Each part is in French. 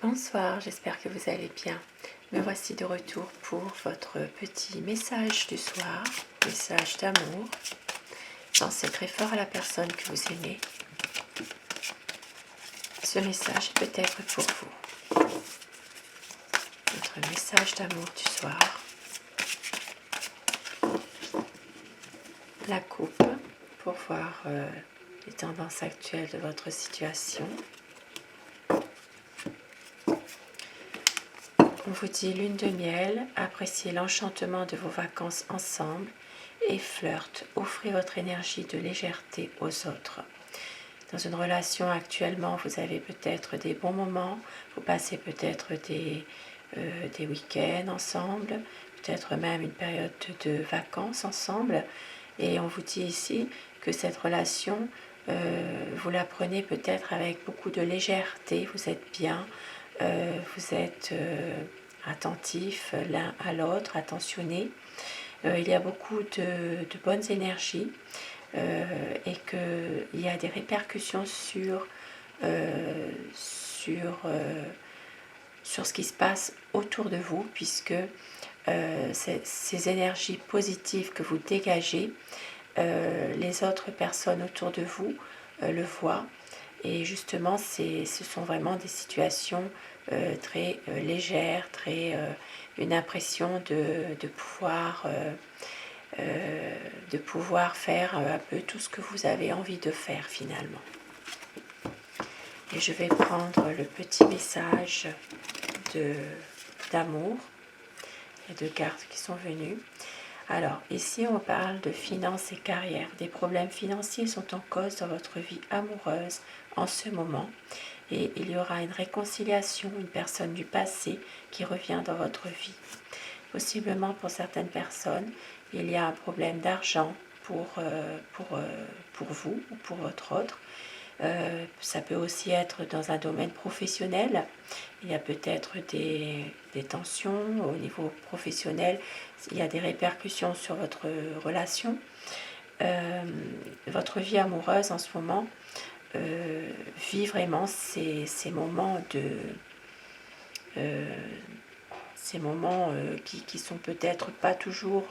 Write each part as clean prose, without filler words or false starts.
Bonsoir, j'espère que vous allez bien. Me voici de retour pour votre petit message du soir, message d'amour. Pensez très fort à la personne que vous aimez. Ce message peut être pour vous. Votre message d'amour du soir. La coupe pour voir les tendances actuelles de votre situation. On vous dit lune de miel, appréciez l'enchantement de vos vacances ensemble et flirte, offrez votre énergie de légèreté aux autres. Dans une relation actuellement, vous avez peut-être des bons moments, vous passez peut-être des week-ends ensemble, peut-être même une période de vacances ensemble. Et on vous dit ici que cette relation, vous la prenez peut-être avec beaucoup de légèreté, vous êtes bien, vous êtes attentifs l'un à l'autre, attentionnés. Il y a beaucoup de bonnes énergies et qu'il y a des répercussions sur ce qui se passe autour de vous, puisque ces énergies positives que vous dégagez, les autres personnes autour de vous le voient. Et justement, ce sont vraiment des situations très légères, une impression de pouvoir faire un peu tout ce que vous avez envie de faire finalement. Et je vais prendre le petit message d'amour. Il y a deux cartes qui sont venues. Alors, ici, on parle de finances et carrière. Des problèmes financiers sont en cause dans votre vie amoureuse en ce moment. Et il y aura une réconciliation, une personne du passé qui revient dans votre vie. Possiblement pour certaines personnes, il y a un problème d'argent pour vous ou pour votre autre. Ça peut aussi être dans un domaine professionnel. Il y a peut-être des tensions au niveau professionnel. Il y a des répercussions sur votre relation. Votre vie amoureuse en ce moment vit vraiment ces moments qui sont peut-être pas toujours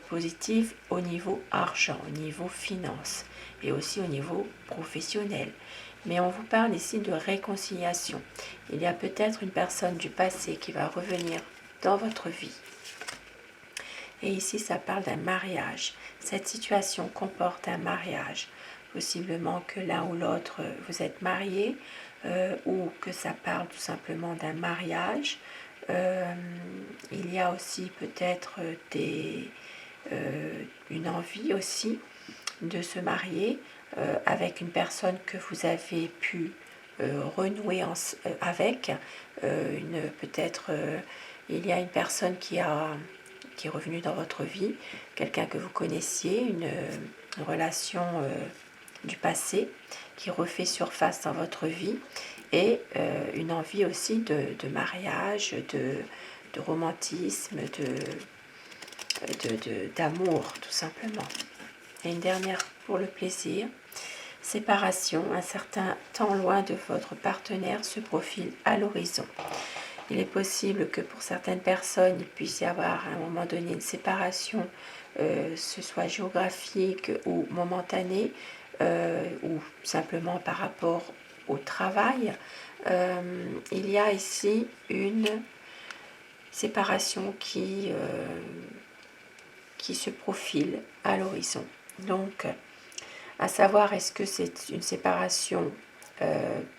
positifs au niveau argent, au niveau finance et aussi au niveau professionnel. Mais on vous parle ici de réconciliation. Il y a peut-être une personne du passé qui va revenir dans votre vie. Et ici, ça parle d'un mariage. Cette situation comporte un mariage. Possiblement que l'un ou l'autre, vous êtes mariés, ou que ça parle tout simplement d'un mariage. Il y a aussi peut-être une envie aussi de se marier avec une personne que vous avez pu renouer avec. Peut-être il y a une personne qui est revenue dans votre vie, quelqu'un que vous connaissiez, une relation du passé qui refait surface dans votre vie, et une envie aussi de mariage, de romantisme, d'amour tout simplement. Et une dernière pour le plaisir. Séparation, un certain temps loin de votre partenaire se profile à l'horizon. Il est possible que pour certaines personnes, il puisse y avoir à un moment donné une séparation, ce soit géographique ou momentanée, ou simplement par rapport au travail. Il y a ici une séparation qui se profile à l'horizon. Donc, à savoir, est-ce que c'est une séparation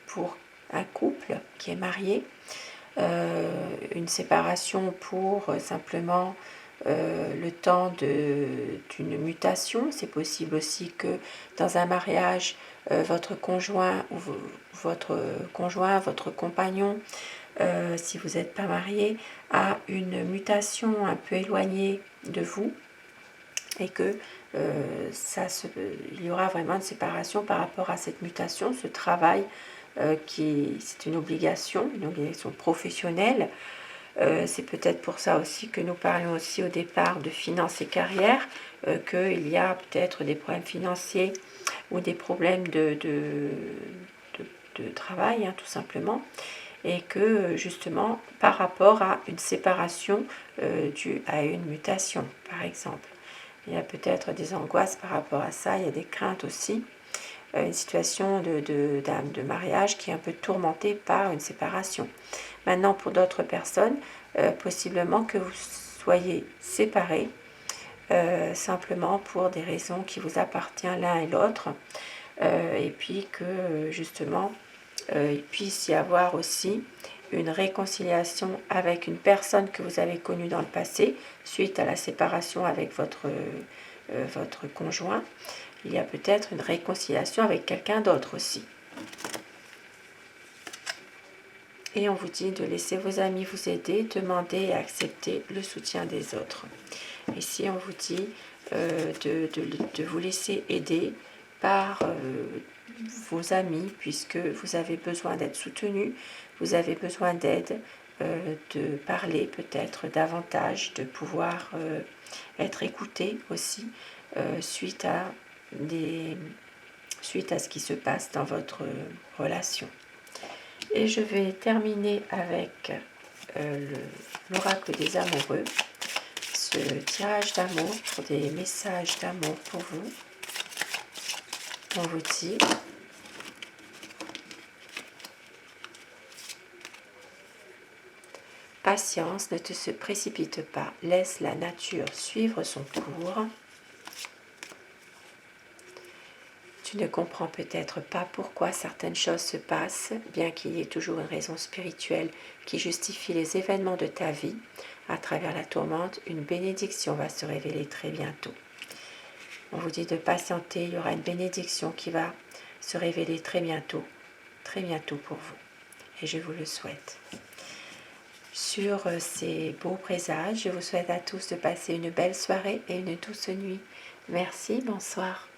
pour un couple qui est marié, une séparation pour simplement le temps d'une mutation. C'est possible aussi que dans un mariage, votre conjoint ou votre compagnon, si vous n'êtes pas marié, a une mutation un peu éloignée de vous, et que il y aura vraiment une séparation par rapport à cette mutation, ce travail c'est une obligation professionnelle. C'est peut-être pour ça aussi que nous parlions aussi au départ de finances et carrière, qu'il y a peut-être des problèmes financiers ou des problèmes de travail, tout simplement. et que justement par rapport à une séparation due à une mutation par exemple. Il y a peut-être des angoisses par rapport à ça, il y a des craintes aussi. Une situation de mariage qui est un peu tourmentée par une séparation. Maintenant, pour d'autres personnes, possiblement que vous soyez séparés simplement pour des raisons qui vous appartiennent l'un et l'autre, et puis que justement, il puisse y avoir aussi une réconciliation avec une personne que vous avez connue dans le passé, suite à la séparation avec votre conjoint. Il y a peut-être une réconciliation avec quelqu'un d'autre aussi. Et on vous dit de laisser vos amis vous aider, demander et accepter le soutien des autres. Ici, on vous dit de vous laisser aider par vos amis, puisque vous avez besoin d'être soutenu, vous avez besoin d'aide, de parler peut-être davantage, de pouvoir être écouté aussi suite à ce qui se passe dans votre relation. Et je vais terminer avec l'oracle des amoureux, ce tirage d'amour pour des messages d'amour pour vous. On vous dit: patience, ne te précipite pas, laisse la nature suivre son cours. Tu ne comprends peut-être pas pourquoi certaines choses se passent, bien qu'il y ait toujours une raison spirituelle qui justifie les événements de ta vie. À travers la tourmente, une bénédiction va se révéler très bientôt. On vous dit de patienter, il y aura une bénédiction qui va se révéler très bientôt pour vous. Et je vous le souhaite. Sur ces beaux présages, je vous souhaite à tous de passer une belle soirée et une douce nuit. Merci, bonsoir.